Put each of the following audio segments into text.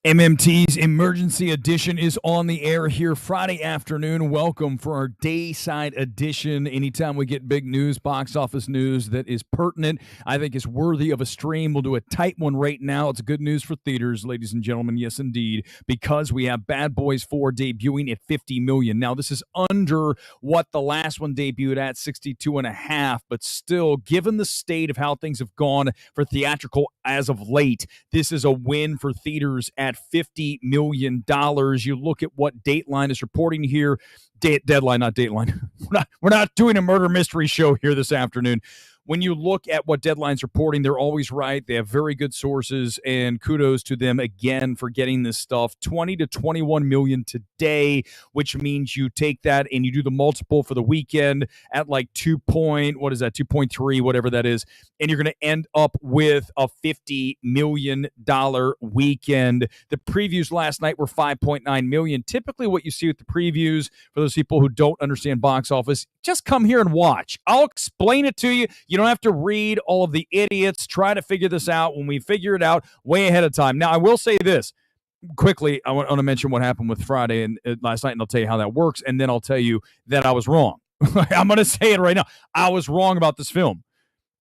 MMT's Emergency Edition is on the air here Friday afternoon. Welcome for our Dayside Edition. Anytime we get big news, box office news that is pertinent, I think is worthy of a stream. We'll do a tight one right now. It's good news for theaters, ladies and gentlemen. Yes, indeed, because we have Bad Boys 4 debuting at $50 million. Now, this is under what the last one debuted at, $62.5, but still, given the state of how things have gone for theatrical as of late, this is a win for theaters at $50 million. You look at what Dateline is reporting here. Deadline, not Dateline. We're not doing a murder mystery show here this afternoon. When you look at what Deadline's reporting, they're always right. They have very good sources, and kudos to them again for getting this stuff. 20 to 21 million today, which means you take that and you do the multiple for the weekend at like 2.3, whatever that is, and you're going to end up with a $50 million weekend. The previews last night were 5.9 million. Typically what you see with the previews, for those people who don't understand box office, just come here and watch. I'll explain it to you. You don't have to read all of the idiots. Try to figure this out when we figure it out way ahead of time. Now, I will say this quickly. I want to mention what happened with Friday and last night, and I'll tell you how that works, and then I'll tell you that I was wrong. I'm going to say it right now. I was wrong about this film.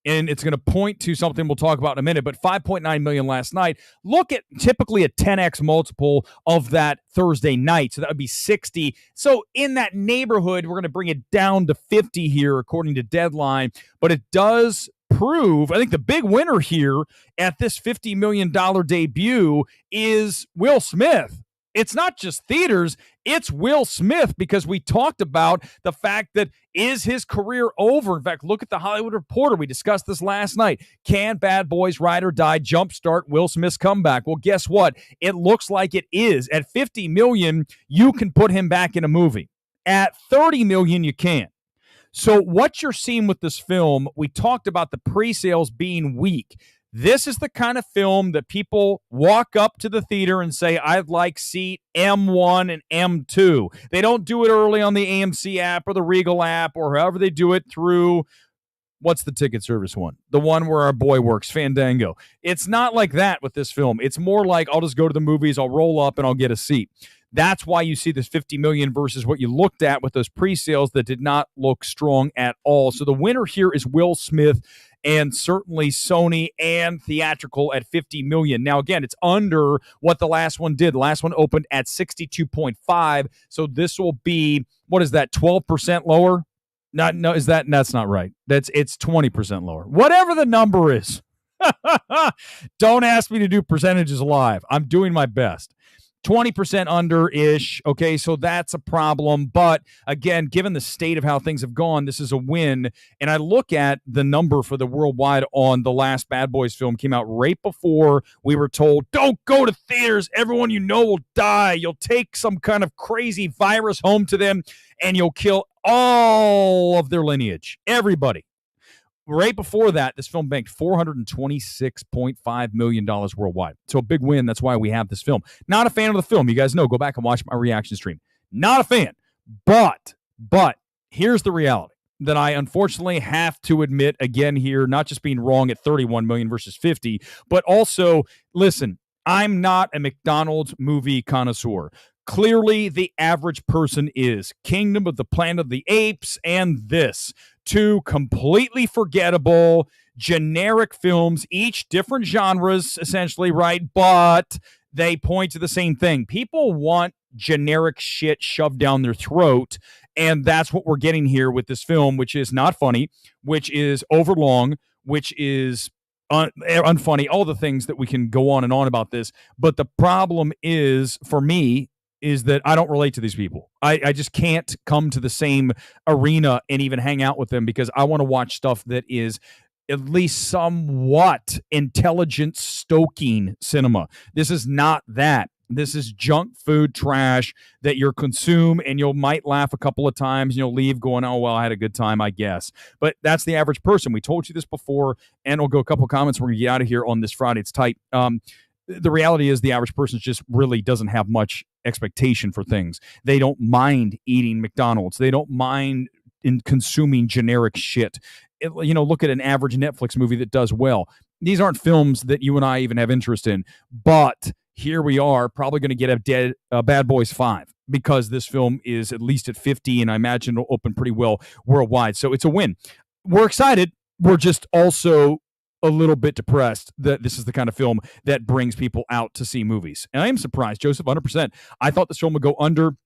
And it's going to point to something we'll talk about in a minute, but 5.9 million last night. Look at typically a 10x multiple of that Thursday night. So that would be 60. So in that neighborhood, we're going to bring it down to 50 here, according to Deadline. But it does prove, I think the big winner here at this $50 million debut is Will Smith. It's not just theaters, it's Will Smith, because we talked about the fact that is his career over? In fact, look at the Hollywood Reporter. We discussed this last night. Can Bad Boys Ride or Die jumpstart Will Smith's comeback? Well, guess what? It looks like it is. At $50 million, you can put him back in a movie. At $30 million, you can't. So what you're seeing with this film, we talked about the pre-sales being weak. This is the kind of film that people walk up to the theater and say, I'd like seat M1 and M2. They don't do it early on the AMC app or the Regal app or however they do it through, what's the ticket service one? The one where our boy works, Fandango. It's not like that with this film. It's more like, I'll just go to the movies, I'll roll up, and I'll get a seat. That's why you see this $50 million versus what you looked at with those pre-sales that did not look strong at all. So the winner here is Will Smith, and certainly Sony and theatrical at $50 million. Now, again, it's under what the last one did. The last one opened at 62.5. So this will be, what is that, 12% lower? That's not right. It's 20% lower. Whatever the number is. Don't ask me to do percentages live. I'm doing my best. 20% under-ish, okay, so that's a problem. But, again, given the state of how things have gone, this is a win. And I look at the number for the worldwide on the last Bad Boys film came out right before we were told, don't go to theaters. Everyone you know will die. You'll take some kind of crazy virus home to them, and you'll kill all of their lineage. Everybody. Right before that, this film banked $426.5 million worldwide. So a big win. That's why we have this film. Not a fan of the film. You guys know. Go back and watch my reaction stream. Not a fan. But here's the reality that I unfortunately have to admit again here, not just being wrong at 31 million versus 50, but also, listen, I'm not a McDonald's movie connoisseur. Clearly, the average person is. Kingdom of the Planet of the Apes and this. Two completely forgettable, generic films, each different genres, essentially, right? But they point to the same thing. People want generic shit shoved down their throat, and that's what we're getting here with this film, which is not funny, which is overlong, which is unfunny, all the things that we can go on and on about this. But the problem is, for me, is that I don't relate to these people. I just can't come to the same arena and even hang out with them because I want to watch stuff that is at least somewhat intelligence-stoking cinema. This is not that. This is junk food trash that you'll consume and you might laugh a couple of times and you'll leave going, oh, well, I had a good time, I guess. But that's the average person. We told you this before, and we'll go a couple of comments. We're going to get out of here on this Friday. It's tight. The reality is the average person just really doesn't have much expectation for things. They don't mind eating McDonald's. They don't mind in consuming generic shit. Look at an average Netflix movie that does well. these aren't films that you and I even have interest in. But here we are, probably going to get a Bad Boys 5 because this film is at least at 50, and I imagine it'll open pretty well worldwide. So it's a win. We're excited. We're just also a little bit depressed that this is the kind of film that brings people out to see movies. And I am surprised, Joseph, 100%. I thought this film would go under.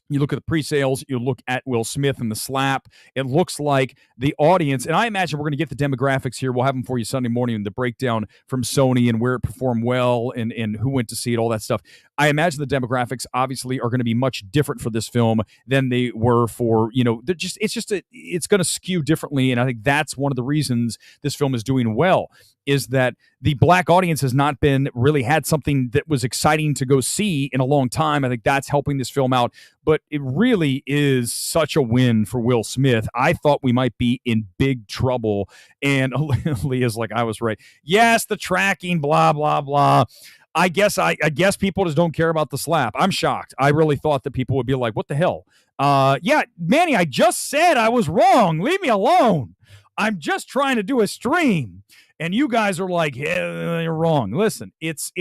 You look at the pre-sales, you look at Will Smith and the slap. It looks like the audience, and I imagine we're going to get the demographics here. We'll have them for you Sunday morning, the breakdown from Sony and where it performed well and who went to see it, all that stuff. I imagine the demographics obviously are going to be much different for this film than they were for, it's going to skew differently. And I think that's one of the reasons this film is doing well, is that the black audience has not been really had something that was exciting to go see in a long time. I think that's helping this film out, but it really is such a win for Will Smith. I thought we might be in big trouble. And Leah's like, I was right. Yes, the tracking, blah, blah, blah. I guess people just don't care about the slap. I'm shocked. I really thought that people would be like, what the hell? Yeah, Manny, I just said I was wrong. Leave me alone. I'm just trying to do a stream. And you guys are like, yeah, you're wrong. Listen, it's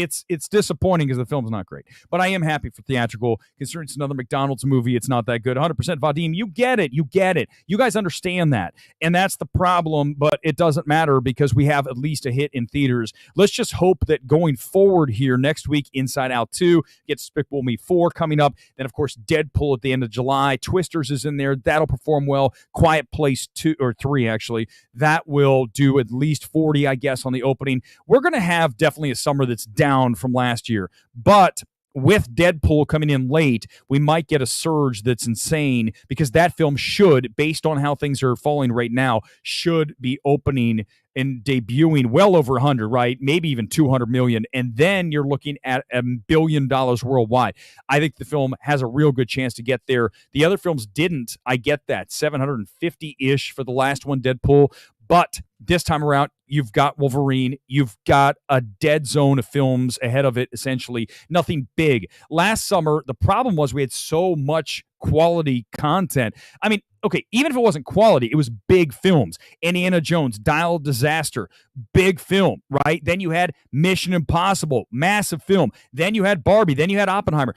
disappointing because the film's not great. But I am happy for theatrical, considering it's another McDonald's movie. It's not that good. 100% Vadim, you get it. You get it. You guys understand that. And that's the problem, but it doesn't matter because we have at least a hit in theaters. Let's just hope that going forward here next week, Inside Out 2, get Despicable Me 4 coming up. Then, of course, Deadpool at the end of July. Twisters is in there. That'll perform well. Quiet Place 2 or 3, actually. That will do at least 40, I guess, on the opening. We're going to have definitely a summer that's down from last year, but with Deadpool coming in late, we might get a surge that's insane because that film should, based on how things are falling right now, should be opening and debuting well over 100, right? Maybe even 200 million. And then you're looking at $1 billion worldwide. I think the film has a real good chance to get there. The other films didn't. I get that. 750-ish for the last one, Deadpool. But this time around, you've got Wolverine. You've got a dead zone of films ahead of it, essentially. Nothing big. Last summer, the problem was we had so much quality content. I mean, okay, even if it wasn't quality, it was big films. Indiana Jones, Dial of Disaster, big film, right? Then you had Mission Impossible, massive film. Then you had Barbie. Then you had Oppenheimer.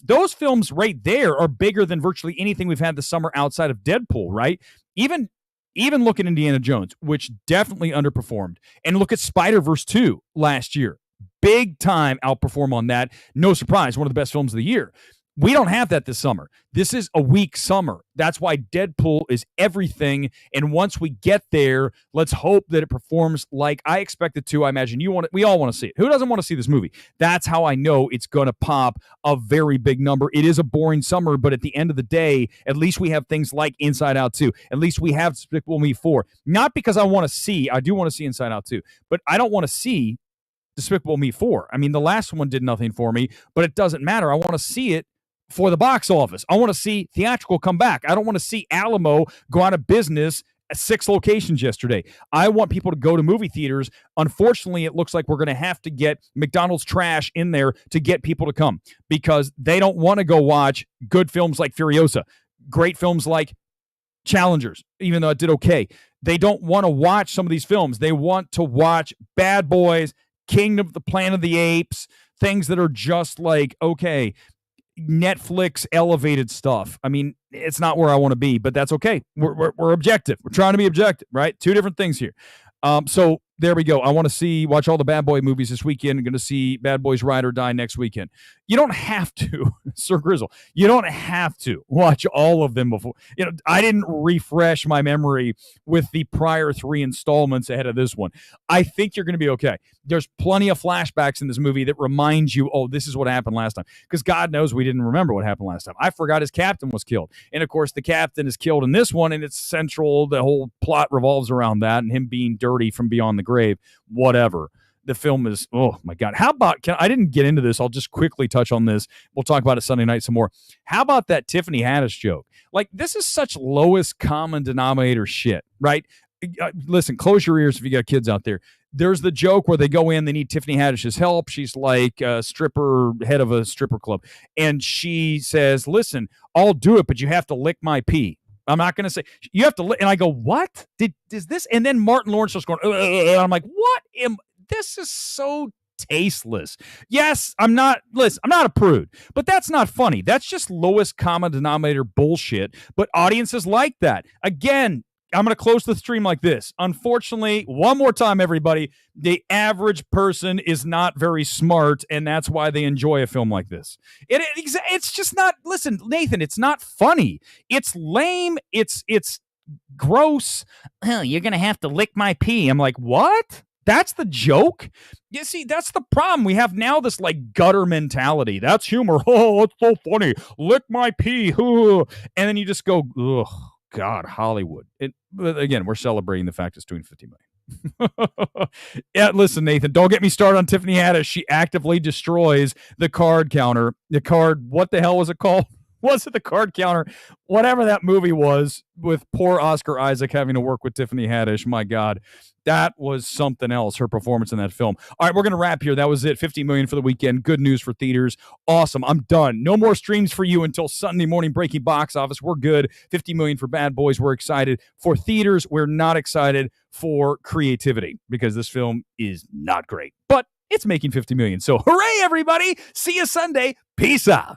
Those films right there are bigger than virtually anything we've had this summer outside of Deadpool, right? Even look at Indiana Jones, which definitely underperformed, and look at Spider-Verse 2 last year. Big time outperform on that. No surprise, one of the best films of the year. We don't have that this summer. This is a weak summer. That's why Deadpool is everything. And once we get there, let's hope that it performs like I expect it to. I imagine we all want to see it. Who doesn't want to see this movie? That's how I know it's going to pop a very big number. It is a boring summer, but at the end of the day, at least we have things like Inside Out 2. At least we have Despicable Me 4. Not because I do want to see Inside Out 2, but I don't want to see Despicable Me 4. I mean, the last one did nothing for me, but it doesn't matter. I want to see it for the box office. I want to see theatrical come back. I don't want to see Alamo go out of business at 6 locations yesterday. I want people to go to movie theaters. Unfortunately, it looks like we're going to have to get McDonald's trash in there to get people to come because they don't want to go watch good films like Furiosa, great films like Challengers, even though it did okay. They don't want to watch some of these films. They want to watch Bad Boys, Kingdom of the Planet of the Apes, things that are just like, okay, Netflix elevated stuff. I mean, it's not where I want to be, but that's okay. We're objective. We're trying to be objective, right? Two different things here. So there we go. I want to watch all the Bad Boy movies this weekend. I'm going to see Bad Boys Ride or Die next weekend. You don't have to, Sir Grizzle. You don't have to watch all of them before. I didn't refresh my memory with the prior 3 installments ahead of this one. I think you're going to be okay. There's plenty of flashbacks in this movie that remind you, oh, this is what happened last time. Because God knows we didn't remember what happened last time. I forgot his captain was killed. And of course, the captain is killed in this one, and it's central. The whole plot revolves around that and him being dirty from beyond the grave. Whatever. The film is, oh my God. How about, I didn't get into this. I'll just quickly touch on this. We'll talk about it Sunday night some more. How about that Tiffany Haddish joke? Like, this is such lowest common denominator shit, right? Listen, close your ears if you got kids out there. There's the joke where they go in, they need Tiffany Haddish's help. She's like a stripper, head of a stripper club. And she says, listen, I'll do it, but you have to lick my pee. I'm not going to say, you have to lick. And I go, what? Is this? And then Martin Lawrence starts going, I'm like, what? this is so tasteless. Yes, I'm not a prude, but that's not funny. That's just lowest common denominator bullshit. But audiences like that. Again, I'm going to close the stream like this. Unfortunately, one more time, everybody, the average person is not very smart, and that's why they enjoy a film like this. It's just not, listen, Nathan, it's not funny. It's lame. It's gross. Oh, you're going to have to lick my pee. I'm like, what? That's the joke? You see, that's the problem. We have now this like gutter mentality. That's humor. Oh, it's so funny. Lick my pee. And then you just go, ugh, God, Hollywood. But again, we're celebrating the fact it's doing $50 million. Yeah, listen, Nathan, don't get me started on Tiffany Haddish. She actively destroys the card counter. The card, what the hell was it called? Was it the card counter? Whatever that movie was with poor Oscar Isaac having to work with Tiffany Haddish. My God, that was something else, her performance in that film. All right, we're going to wrap here. That was it. $50 million for the weekend. Good news for theaters. Awesome. I'm done. No more streams for you until Sunday morning breaking box office. We're good. $50 million for Bad Boys. We're excited. For theaters, we're not excited for creativity because this film is not great. But it's making $50 million. So hooray, everybody. See you Sunday. Peace out.